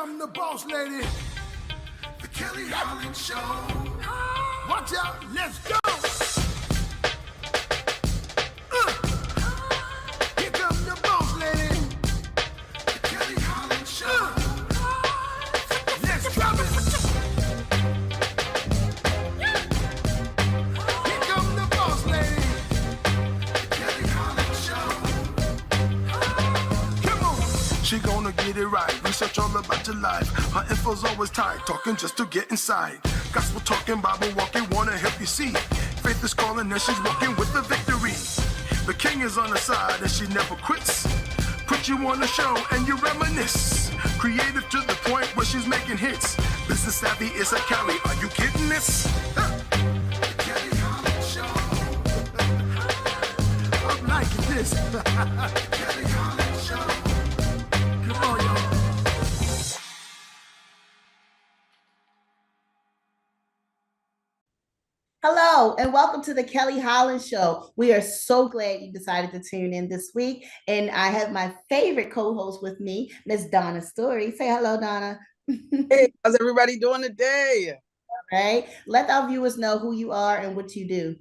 come the boss lady, the Kelly Holland Show. Watch out, let's go. Here come the boss lady, the Kelly Holland Show. Let's drop it. Here come the boss lady, the Kelly Holland Show. Come on. She gonna get it right. Research all about your life. Her info's always tight. Talking just to get inside. Gospel talking, Bible walking, wanna help you see. Faith is calling and she's walking with the victory. The king is on her side and she never quits. Put you on the show and you reminisce. Creative to the point where she's making hits. Business savvy is a Kelly. Are you kidding this? Kelly Holland Show. I'm liking this. Kelly Holland Show. Come on, y'all. Hello, and welcome to the Kelly Holland Show. We are so glad you decided to tune in this week. And I have my favorite co-host with me, Miss Donna Story. Say hello, Donna. Hey, how's everybody doing today? All right. Let our viewers know who you are and what you do.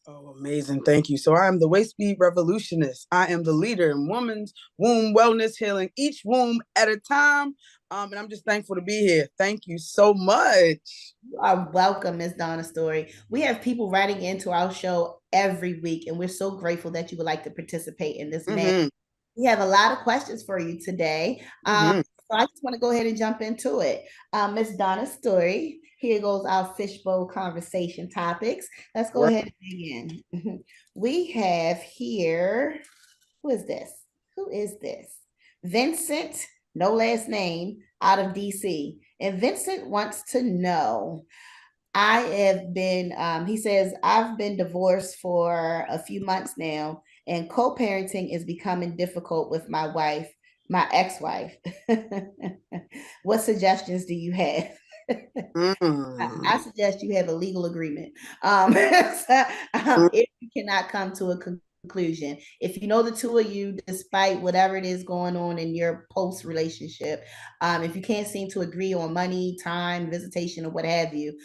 Oh, amazing. Thank you. So I am the Waist Speed Revolutionist. I am the leader in women's womb wellness, healing each womb at a time. And I'm just thankful to be here. Thank you so much. You are welcome, Miss Donna Story. We have people writing into our show every week, and we're so grateful that you would like to participate in this manner. We have a lot of questions for you today. So I just want to go ahead and jump into it. Miss Donna Story, here goes our fishbowl conversation topics. Let's go ahead and begin. We have here, who is this? Who is this? Vincent, no last name, out of DC. And Vincent wants to know, I have been, he says, I've been divorced for a few months now, and co-parenting is becoming difficult with my wife, my ex-wife. What suggestions do you have? I suggest you have a legal agreement. If you cannot come to a conclusion, if you know the two of you, despite whatever it is going on in your post relationship, if you can't seem to agree on money, time, visitation, or what have you,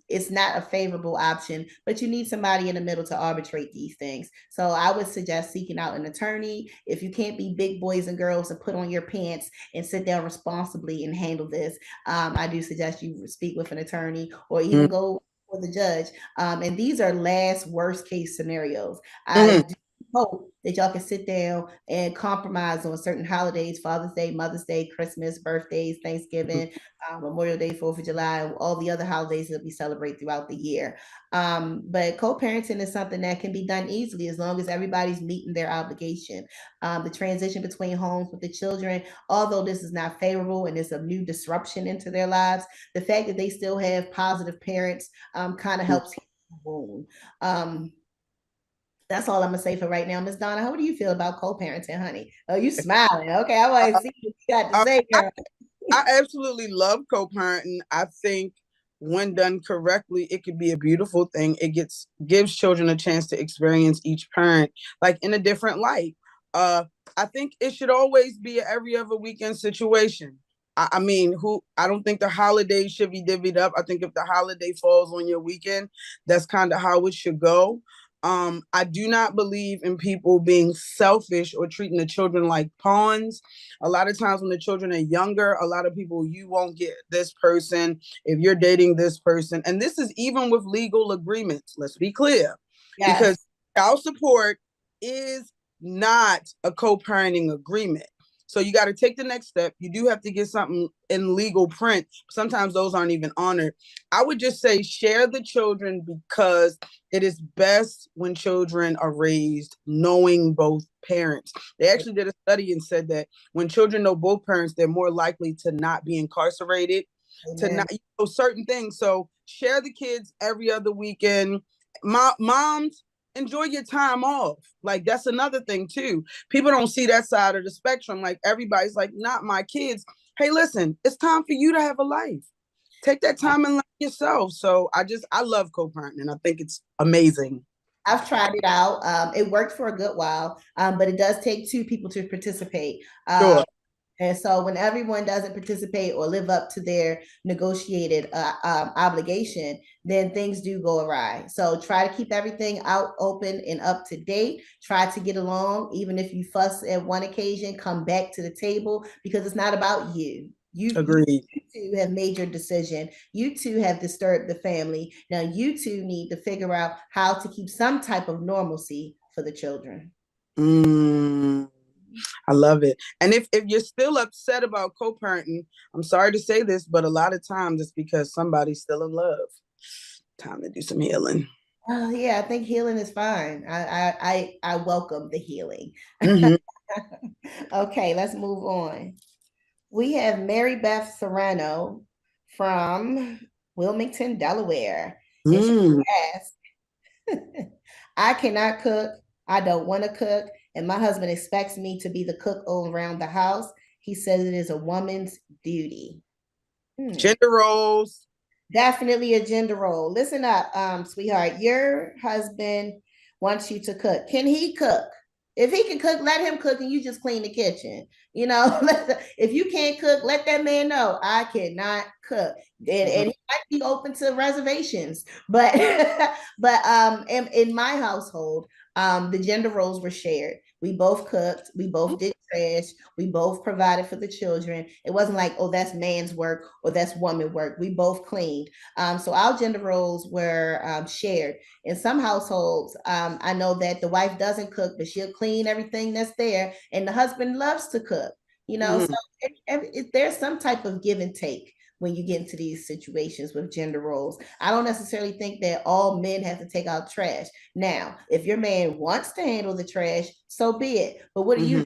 it's not a favorable option, but you need somebody in the middle to arbitrate these things. So I would suggest seeking out an attorney. If you can't be big boys and girls and put on your pants and sit down responsibly and handle this, I do suggest you speak with an attorney or even go for the judge. And these are last worst case scenarios. I do hope that y'all can sit down and compromise on certain holidays: Father's Day, Mother's Day, Christmas, birthdays, Thanksgiving, Memorial Day, 4th of July, and all the other holidays that we celebrate throughout the year. But co-parenting is something that can be done easily as long as everybody's meeting their obligation. The transition between homes with the children, although this is not favorable and it's a new disruption into their lives, the fact that they still have positive parents kind of helps heal the wound. That's all I'm gonna say for right now. Miss Donna, how do you feel about co-parenting, honey? Oh, you smiling. Okay, I want to see what you got to say, girl. I absolutely love co-parenting. I think when done correctly, it could be a beautiful thing. It gives children a chance to experience each parent like in a different light. I think it should always be an every other weekend situation. I don't think the holidays should be divvied up. I think if the holiday falls on your weekend, that's kind of how it should go. I do not believe in people being selfish or treating the children like pawns. A lot of times when the children are younger, a lot of people, you won't get this person if you're dating this person. And this is even with legal agreements. Let's be clear. Yes. Because child support is not a co-parenting agreement. So you got to take the next step. You do have to get something in legal print. Sometimes those aren't even honored. I would just say share the children because it is best when children are raised knowing both parents. They actually did a study and said that when children know both parents, they're more likely to not be incarcerated, to not certain things. So share the kids every other weekend. Moms, enjoy your time off. Like, that's another thing too. People don't see that side of the spectrum. Like, everybody's like, not my kids. Hey, listen, it's time for you to have a life. Take that time and love yourself. So I love co-parenting, and I think it's amazing. I've tried it out. It worked for a good while, but it does take two people to participate. Sure. And so when everyone doesn't participate or live up to their negotiated obligation, then things do go awry. So try to keep everything out, open, and up to date. Try to get along. Even if you fuss at one occasion, come back to the table, because it's not about you. Agreed. You two have made your decision. You two have disturbed the family. Now you two need to figure out how to keep some type of normalcy for the children. I love it. And if you're still upset about co-parenting, I'm sorry to say this, but a lot of times it's because somebody's still in love. Time to do some healing. Oh yeah, I think healing is fine. I welcome the healing. Mm-hmm. Okay, let's move on. We have Mary Beth Serrano from Wilmington, Delaware. And she asked, I cannot cook. I don't want to cook. And my husband expects me to be the cook all around the house. He says it is a woman's duty. Gender roles. Definitely a gender role. Listen up, sweetheart. Your husband wants you to cook. Can he cook? If he can cook, let him cook, and you just clean the kitchen. You know, if you can't cook, let that man know I cannot cook, and he might be open to reservations. But in my household, the gender roles were shared. We both cooked. We both did trash. We both provided for the children. It wasn't like, oh, that's man's work or that's woman work. We both cleaned. So our gender roles were shared. In some households, I know that the wife doesn't cook, but she'll clean everything that's there, and the husband loves to cook. You know, so there's some type of give and take when you get into these situations with gender roles. I don't necessarily think that all men have to take out trash. Now, if your man wants to handle the trash, so be it. But what are you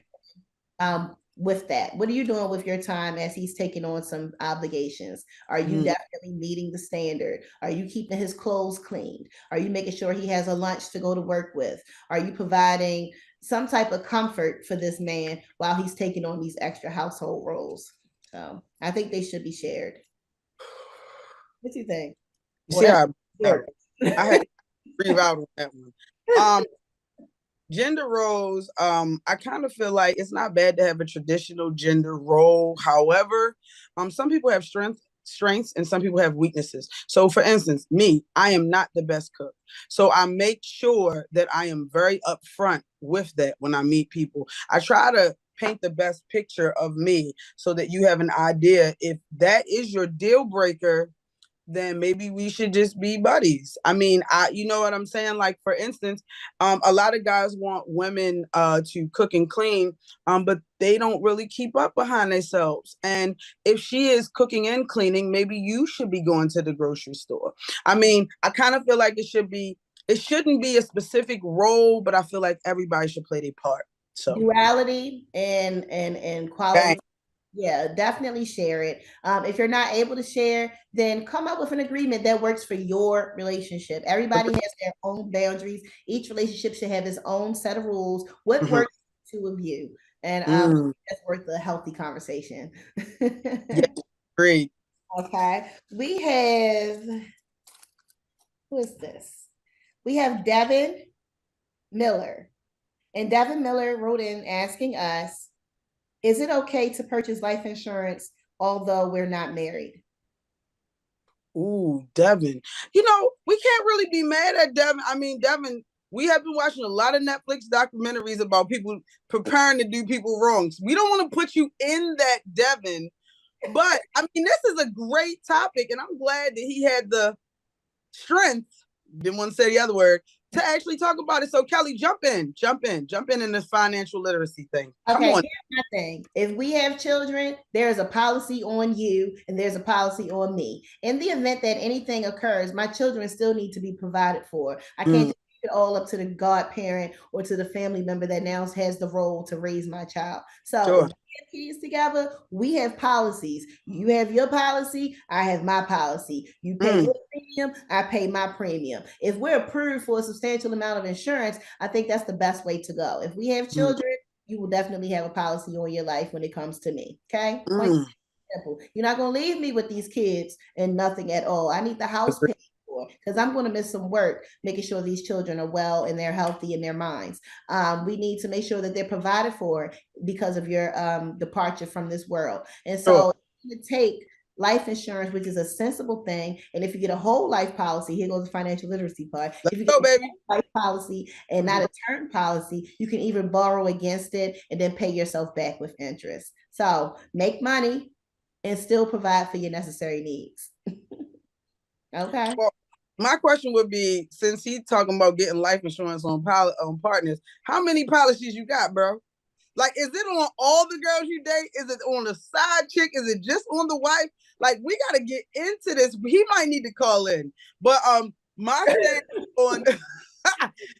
with that? What are you doing with your time as he's taking on some obligations? Are you definitely meeting the standard? Are you keeping his clothes cleaned? Are you making sure he has a lunch to go to work with? Are you providing some type of comfort for this man while he's taking on these extra household roles? So I think they should be shared. What do you think? You see how I had to breathe out on that one. Gender roles, I kind of feel like it's not bad to have a traditional gender role. However, some people have strengths and some people have weaknesses. So for instance, me, I am not the best cook. So I make sure that I am very upfront with that when I meet people. I try to paint the best picture of me so that you have an idea. If that is your deal breaker, then maybe we should just be buddies. I mean, you know what I'm saying? Like, for instance, a lot of guys want women to cook and clean, but they don't really keep up behind themselves. And if she is cooking and cleaning, maybe you should be going to the grocery store. I mean, I kind of feel like it shouldn't be a specific role, but I feel like everybody should play their part. So duality and quality. Dang. Yeah, definitely share it. If you're not able to share, then come up with an agreement that works for your relationship. Everybody has their own boundaries. Each relationship should have its own set of rules. What works for the two of you? And that's worth a healthy conversation. Yeah, great. Okay. We have, who is this? We have Devin Miller. And Devin Miller wrote in asking us, is it okay to purchase life insurance although we're not married? Ooh, Devin. You know, we can't really be mad at Devin. I mean, Devin, we have been watching a lot of Netflix documentaries about people preparing to do people wrong. So we don't want to put you in that, Devin. But, I mean, this is a great topic, and I'm glad that he had the strength, didn't want to say the other word, to actually talk about it. So Kelly, jump in this financial literacy thing. Come on. Here's my thing. If we have children, there's a policy on you and there's a policy on me. In the event that anything occurs, my children still need to be provided for. I can't just it all up to the godparent or to the family member that now has the role to raise my child. So if we have kids together, we have policies. You have your policy, I have my policy. You pay your premium, I pay my premium. If we're approved for a substantial amount of insurance, I think that's the best way to go. If we have children, you will definitely have a policy on your life when it comes to me. Okay? Simple. You're not going to leave me with these kids and nothing at all. I need the house paid for. for, because I'm going to miss some work making sure these children are well and they're healthy in their minds. We need to make sure that they're provided for because of your departure from this world. And so to take life insurance, which is a sensible thing. And if you get a whole life policy, here goes the financial literacy part. If you get a life policy and not a term policy, you can even borrow against it and then pay yourself back with interest. So make money and still provide for your necessary needs. Okay. Well, my question would be, since he's talking about getting life insurance on partners, how many policies you got, bro? Like, is it on all the girls you date? Is it on the side chick? Is it just on the wife? Like, we got to get into this. He might need to call in. But my stance on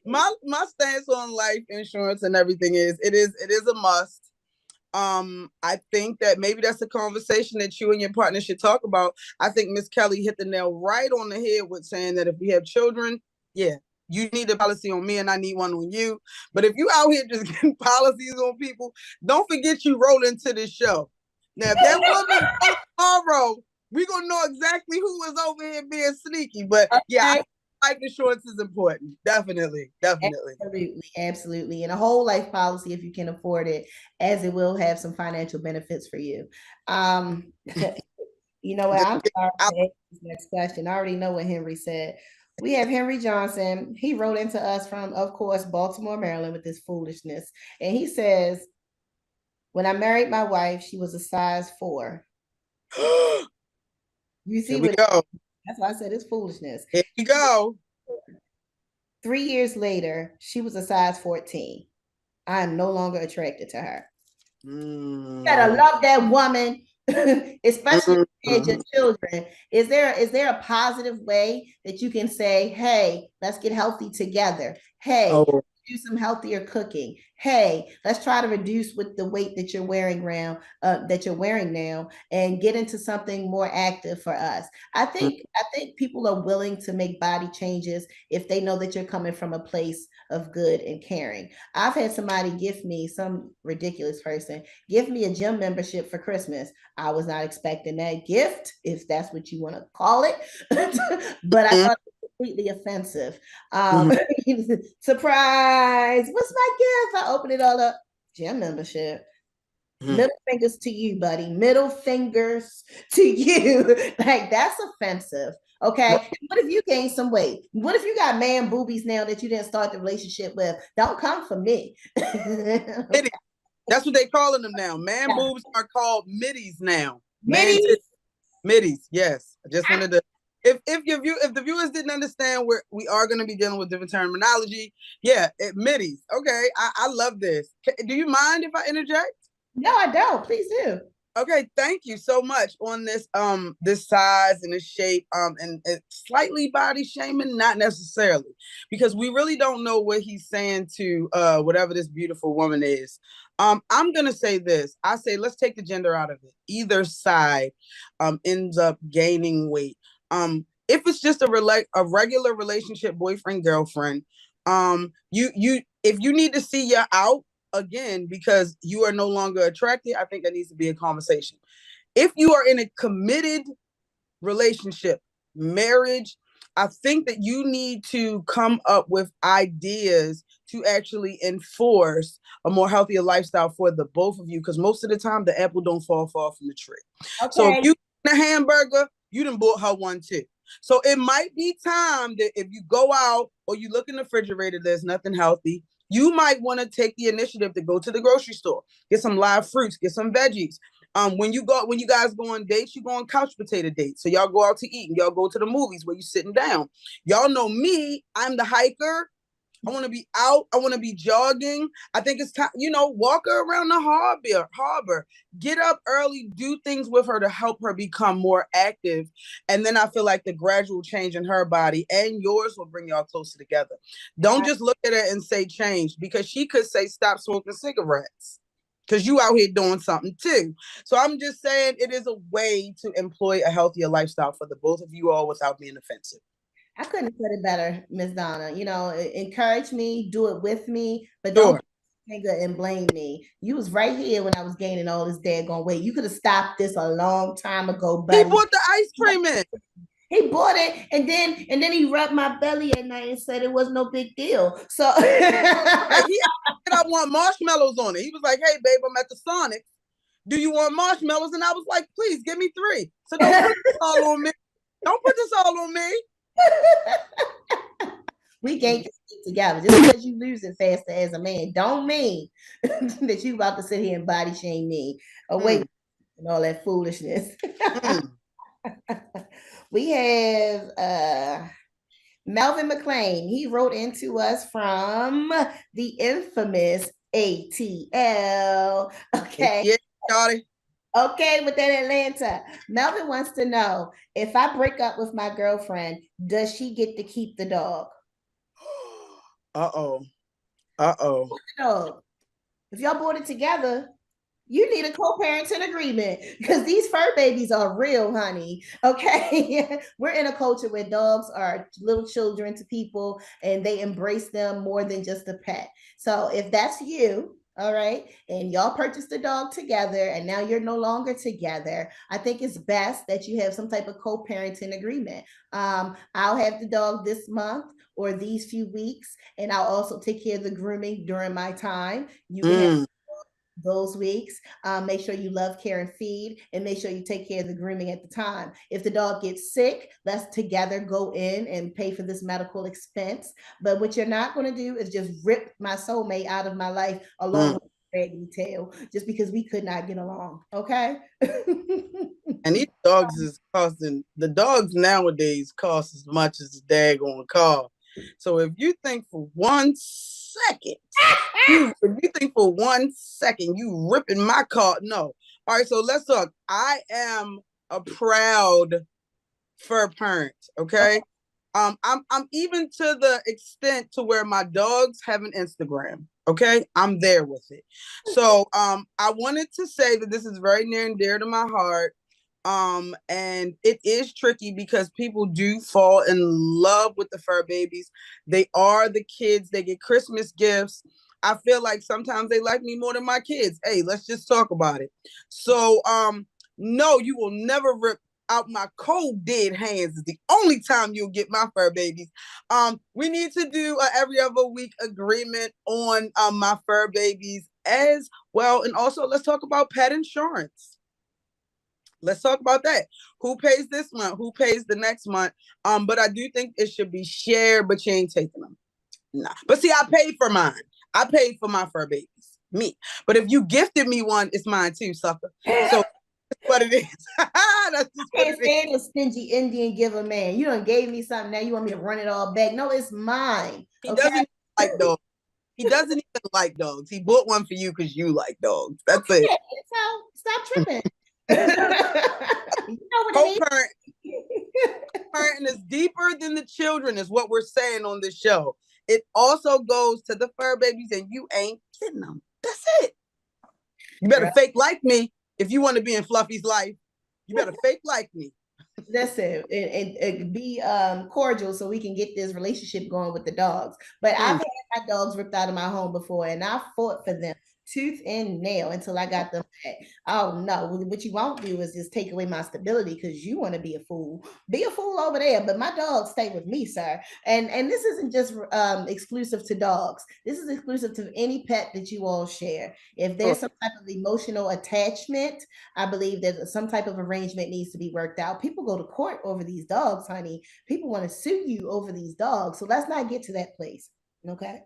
my stance on life insurance and everything is it is a must. I think that maybe that's a conversation that you and your partner should talk about. I think Miss Kelly hit the nail right on the head with saying that if we have children, yeah, you need a policy on me and I need one on you. But if you out here just getting policies on people, don't forget you roll into this show. Now, if that woman tomorrow, we're going to know exactly who was over here being sneaky. But yeah, life insurance is important. Definitely. Absolutely. And a whole life policy, if you can afford it, as it will have some financial benefits for you. You know what? I'm sorry to ask this next question. I already know what Henry said. We have Henry Johnson. He wrote into us from, of course, Baltimore, Maryland, with this foolishness. And he says, when I married my wife, she was a size 4. You see what? That's why I said it's foolishness. Here we go. 3 years later, she was a size 14. I am no longer attracted to her. You gotta love that woman, especially if your children. Is there a positive way that you can say, hey, let's get healthy together? Hey, do some healthier cooking. Hey, let's try to reduce with the weight that you're wearing now and get into something more active for us. I think people are willing to make body changes if they know that you're coming from a place of good and caring. I've had somebody give me, some ridiculous person, give me a gym membership for Christmas. I was not expecting that gift, if that's what you want to call it. But I thought completely offensive. Surprise! What's my gift? I opened it all up. Gym membership. Middle fingers to you, buddy. Middle fingers to you. Like, that's offensive. Okay. What if you gain some weight? What if you got man boobies now that you didn't start the relationship with? Don't come for me. That's what they calling them now. Man boobs are called middies now. Middies. Yes. I just wanted to. If the viewers didn't understand, we are going to be dealing with different terminology. Yeah, middies. Okay, I love this. Do you mind if I interject? No, I don't. Please do. Okay, thank you so much on this this size and this shape and slightly body shaming, not necessarily, because we really don't know what he's saying to whatever this beautiful woman is. I'm gonna say this. I say let's take the gender out of it. Either side ends up gaining weight. If it's just a regular relationship, boyfriend, girlfriend, if you need to see you out again because you are no longer attracted, I think that needs to be a conversation. If you are in a committed relationship, marriage, I think that you need to come up with ideas to actually enforce a more healthier lifestyle for the both of you, because most of the time the apple don't fall far from the tree. Okay. So if you eat a hamburger, you done bought her one too. So it might be time that if you go out or you look in the refrigerator, there's nothing healthy, you might want to take the initiative to go to the grocery store, get some live fruits, get some veggies. When you guys go on dates, you go on couch potato dates. So y'all go out to eat and y'all go to the movies where you're sitting down. Y'all know me, I'm the hiker. I want to be out. I want to be jogging. I think it's time, walk her around the harbor, get up early, do things with her to help her become more active. And then I feel like the gradual change in her body and yours will bring y'all closer together. Don't just look at her and say change, because she could say stop smoking cigarettes because you out here doing something too. So I'm just saying it is a way to employ a healthier lifestyle for the both of you all without being offensive. I couldn't have said it better, Miss Donna. Encourage me, do it with me, but don't finger and blame me. You was right here when I was gaining all this daggone weight. You could have stopped this a long time ago, buddy. He put the ice cream in. He bought it and then he rubbed my belly at night and said it was no big deal. So Right, he said I want marshmallows on it. He was like, "Hey, babe, I'm at the Sonic. Do you want marshmallows?" And I was like, "Please give me 3." So don't put this all on me. Don't put this all on me. we can't just get together. Just because you lose it faster as a man, don't mean that you about to sit here and body shame me away and all that foolishness. We have Melvin McLean. He wrote into us from the infamous ATL. Okay. Yeah, Scotty. Okay, with that Atlanta. Melvin wants to know, if I break up with my girlfriend, does she get to keep the dog? Uh-oh. Uh-oh. Dog. If y'all bought it together, you need a co-parenting agreement because these fur babies are real, honey. Okay. We're in a culture where dogs are little children to people and they embrace them more than just a pet. So if that's you, all right, and y'all purchased a dog together and now you're no longer together, I think it's best that you have some type of co-parenting agreement. I'll have the dog this month or these few weeks, and I'll also take care of the grooming during my time. You can have those weeks. Make sure you love, care, and feed, and make sure you take care of the grooming at the time. If the dog gets sick, let's together go in and pay for this medical expense. But what you're not going to do is just rip my soulmate out of my life along with raggedy tail just because we could not get along. Okay. And these dogs is costing, the dogs nowadays cost as much as the daggone car. So if you think for 1 second, you ripping my car, no. All right, so let's talk. I am a proud fur parent, okay? I'm even to the extent to where my dogs have an Instagram, okay? I'm there with it. So I wanted to say that this is very near and dear to my heart. And it is tricky because people do fall in love with the fur babies. They are the kids, they get Christmas gifts. I feel like sometimes they like me more than my kids. Hey, let's just talk about it. So no, you will never rip out my cold dead hands. Is the only time you'll get my fur babies. We need to do a every other week agreement on my fur babies as well. And also let's talk about pet insurance. Let's talk about that. Who pays this month? Who pays the next month? But I do think it should be shared, but you ain't taking them. Nah. But see, I paid for mine. I paid for my fur babies. Me. But if you gifted me one, it's mine too, sucker. So that's what it is. That's just I can't stand a stingy Indian giver man. You done gave me something. Now you want me to run it all back. No, it's mine. He doesn't like dogs. He doesn't even like dogs. He bought one for you because you like dogs. That's it. So stop tripping. You know what I mean? Co-parenting is deeper than the children, is what we're saying on this show. It also goes to the fur babies, and you ain't getting them. That's it. You better fake like me if you want to be in Fluffy's life. You better fake like me. That's it. And be cordial so we can get this relationship going with the dogs. But I've had my dogs ripped out of my home before, and I fought for them tooth and nail until I got them back. Oh no, what you won't do is just take away my stability because you want to be a fool. Be a fool over there, but my dogs stay with me, sir. And this isn't just exclusive to dogs. This is exclusive to any pet that you all share. If there's some type of emotional attachment, I believe that some type of arrangement needs to be worked out. People go to court over these dogs, honey. People want to sue you over these dogs. So let's not get to that place. Okay.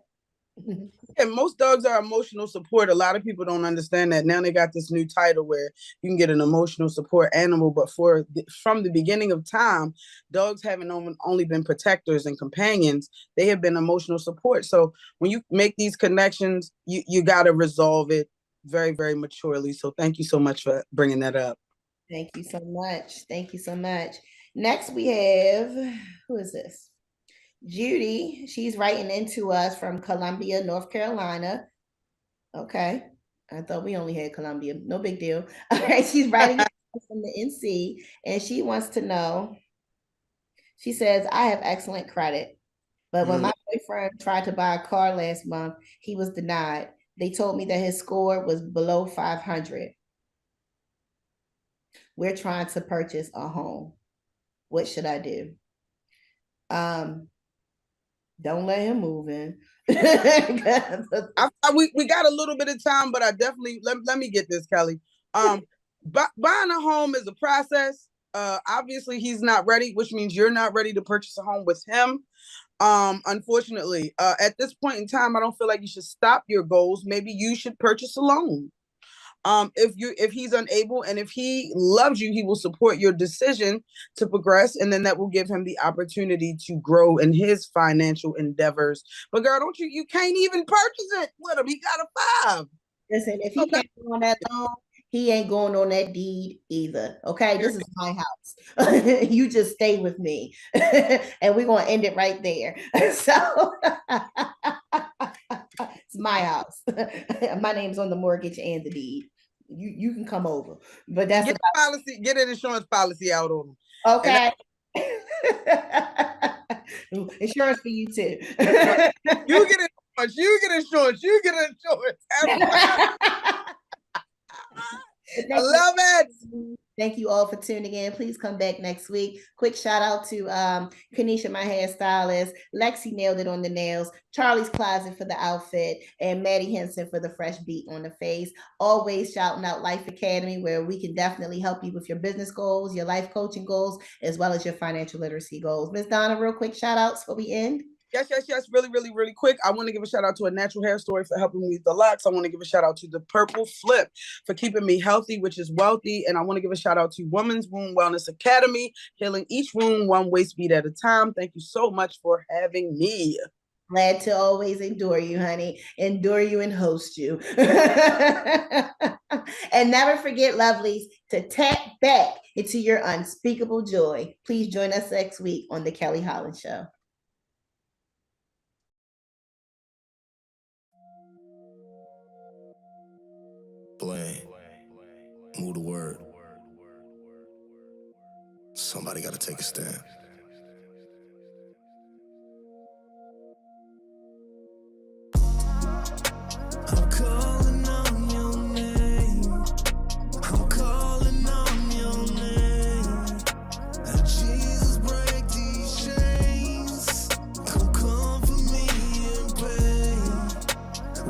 And most dogs are emotional support. A lot of people don't understand that. Now they got this new title where you can get an emotional support animal, but from the beginning of time, dogs haven't only been protectors and companions. They have been emotional support. So when you make these connections, you got to resolve it very, very maturely. So thank you so much for bringing that up. Thank you so much. Thank you so much. Next we have, who is this? Judy. She's writing into us from Columbia, North Carolina. Okay. I thought we only had Columbia. No big deal. All right. She's writing from the NC, and she wants to know. She says, I have excellent credit, but when my boyfriend tried to buy a car last month, he was denied. They told me that his score was below 500. We're trying to purchase a home. What should I do? Don't let him move in. We got a little bit of time, but I definitely let me get this, Kelly. Buying a home is a process. Obviously he's not ready, which means you're not ready to purchase a home with him. Unfortunately, at this point in time, I don't feel like you should stop your goals. Maybe you should purchase a loan. If he's unable, and if he loves you, he will support your decision to progress, and then that will give him the opportunity to grow in his financial endeavors. But girl, you can't even purchase it with him. He got a 5. Listen, if he can't go on that loan, he ain't going on that deed either. Okay, this is my house. You just stay with me, and we're gonna end it right there. So it's my house. My name's on the mortgage and the deed. You can come over, but that's get the policy. Get an insurance policy out on him. Okay. Insurance for you too. You get insurance. You get insurance. You get insurance. I love it. Thank you all for tuning in. Please come back next week. Quick shout out to Kanisha, my hairstylist, Lexi nailed it on the nails, Charlie's Closet for the outfit, and Maddie Henson for the fresh beat on the face. Always shouting out Life Academy, where we can definitely help you with your business goals, your life coaching goals, as well as your financial literacy goals. Ms. Donna, real quick shout outs before we end. Yes. Really quick. I want to give a shout out to A Natural Hair Story for helping me with the locks. I want to give a shout out to The Purple Flip for keeping me healthy, which is wealthy. And I want to give a shout out to Women's Womb Wellness Academy, healing each womb one waist beat at a time. Thank you so much for having me. Glad to always endure you, honey. Endure you and host you. And never forget, lovelies, to tap back into your unspeakable joy. Please join us next week on The Kelly Holland Show. Blame. Move the word. Somebody gotta take a stand. I'm calling on your name. I'm calling on your name. And Jesus, break these chains. Come for me in pain.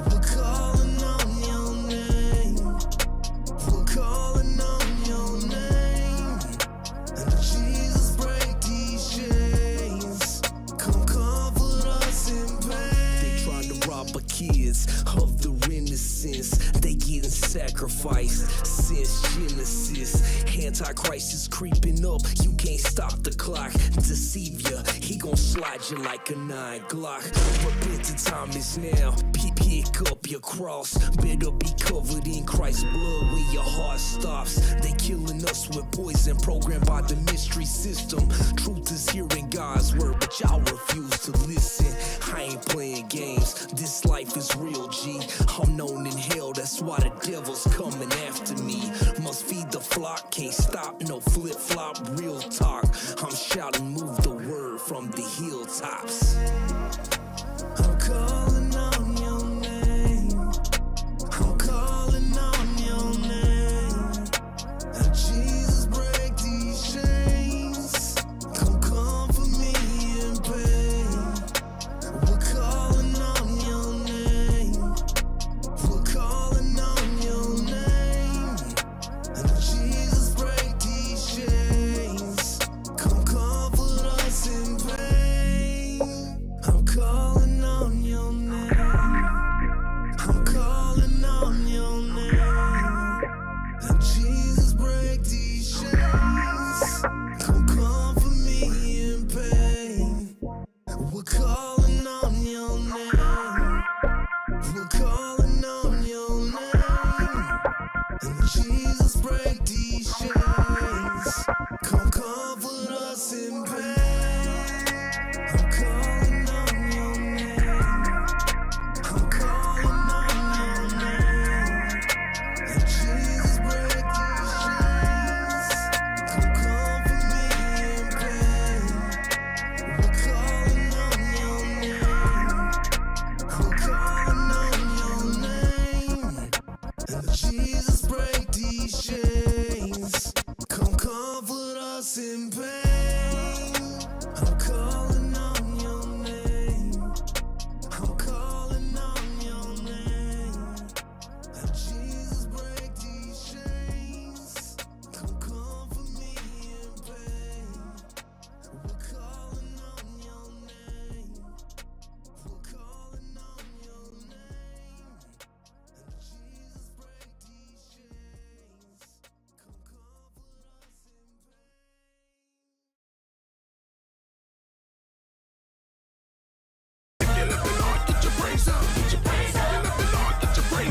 We're calling on your name. We're calling on your name. And Jesus, break these chains. Come comfort us in pain. They trying to rob our kids of their innocence. They getting sacrificed since Genesis. Antichrist is creeping up. You can't stop the clock. Deceive ya. He gon' slide you like a 9 Glock. Repentant time is now. Pick up your cross. Better be covered in Christ's blood when your heart stops. They killing us with poison programmed by the mystery system. Truth is hearing God's word, but y'all refuse to listen. I ain't playing games. This life is real, G. I'm known in hell. That's why the devil's coming after me. Must feed the flock. Can't stop. No flip-flop. Real talk. I'm shouting, move the word from the hilltops. I'm calling on your name. I'm calling on your name. And Jesus, break these chains. Come for me in pain. We're calling on your name. We're calling on your name. And Jesus, break these chains.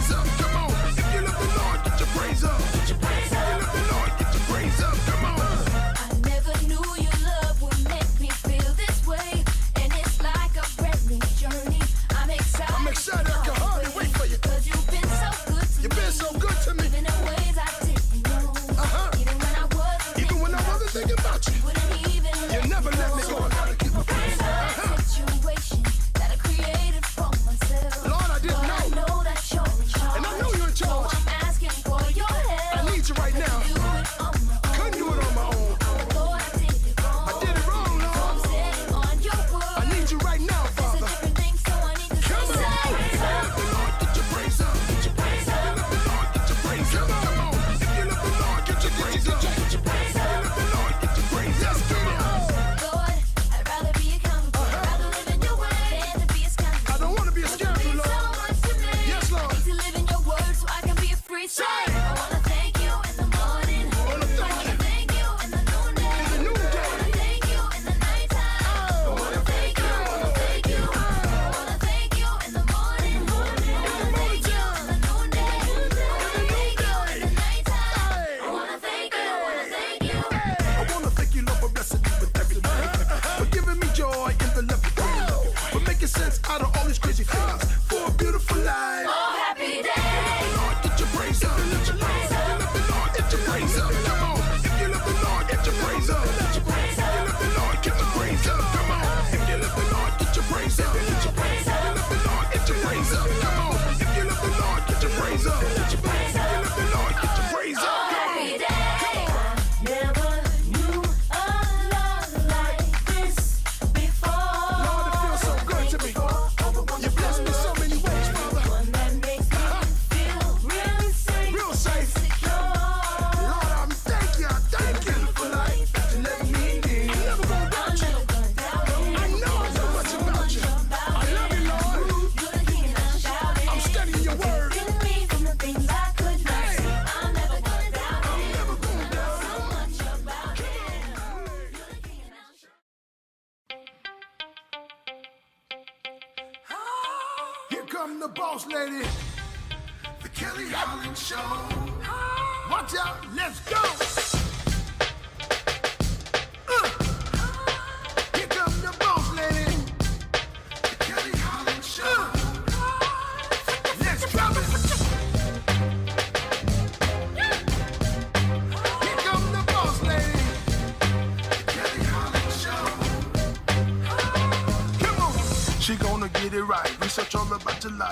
praise up. Come on. If you love the Lord, get your praise up. Get your praise up. If you love the Lord, get your praise up. Come on. I never knew your love would make me feel this way, and it's like a brand new journey. I'm excited. I'm excited. I can hardly wait for you. 'Cause you've been so good to me. You've been so good to me. Even in ways I didn't know. Even when I wasn't thinking about you. Wouldn't even You never let me go. I gotta keep a praise up. Situation that I created for myself. Lord, I didn't But I know. know that you're in charge. And I know you're in charge. So I'm asking for your help. I need you right now. Do it on my own. Couldn't do it on my own. Lord, I did it wrong. I did it wrong, So I'm Lord. standing on your word. I need you right now, It's a Father. different thing, so I need to Come say on. If you love the Lord, get your praise up. Get your praise up. If you love the Lord, get your praise up. Come on. If you love the Lord, get your praise up. Get your praise up. If you love the Lord, get your praise up. Come on. Lord, I'd rather be accountable. I'd rather live in your way than to be a scoundrel. I don't want to be a scoundrel, Means so Lord. much to me. Yes, Lord. Need to live in your word so I can be a free soul. Say. I wanna thank you in the morning. I wanna thank I wanna thank you in the noonday. In the noonday. I wanna thank you in the nighttime. I wanna thank you. I wanna thank you. I wanna thank you in the morning. I wanna thank you in the noonday. I wanna thank you in the nighttime. I wanna thank you. I wanna thank you. I wanna thank you, Lord, for blessing me with everything. For giving me joy in the love you. For making sense out of all these crazy things. For a beautiful life. Oh, happy day. Lord, get your praise up. Let your praise up. If you love the Lord, get your praise up. Come on. If you love the Lord, get your praise up. Let your praise up. If you love the Lord, get your praise up. Come on. If you love the Lord, get your praise up. Get your praise up. If you love the Lord, get your praise up. Come on. If you love the Lord, get your praise up. Let your praise up. If you love the Lord, get your praise up. Come on. Happy day. Never knew a love like this before. Lord, it feels so good to me. You bless me so many ways, Father. One that makes me feel real safe. Real safe. Secure. Lord, I'm thank you for life that you let me live. I'm never gonna doubt you. I'm never gonna doubt it. I know so much about you. I love you, Lord. You're the king and I'm shouting. I'm studying your word. Killing me from the things I could not Hey. see. I'm never gonna doubt I'm it. never gonna doubt So much about it. You're the king and I'm shouting. Here come the boss lady, the Kelly Holland Show. Watch out, let's go. Here come the boss lady, the Kelly Holland Show. Let's drop it. Here come the boss lady, the Kelly Holland Show. Come on. She gonna get it right. Research all about your life.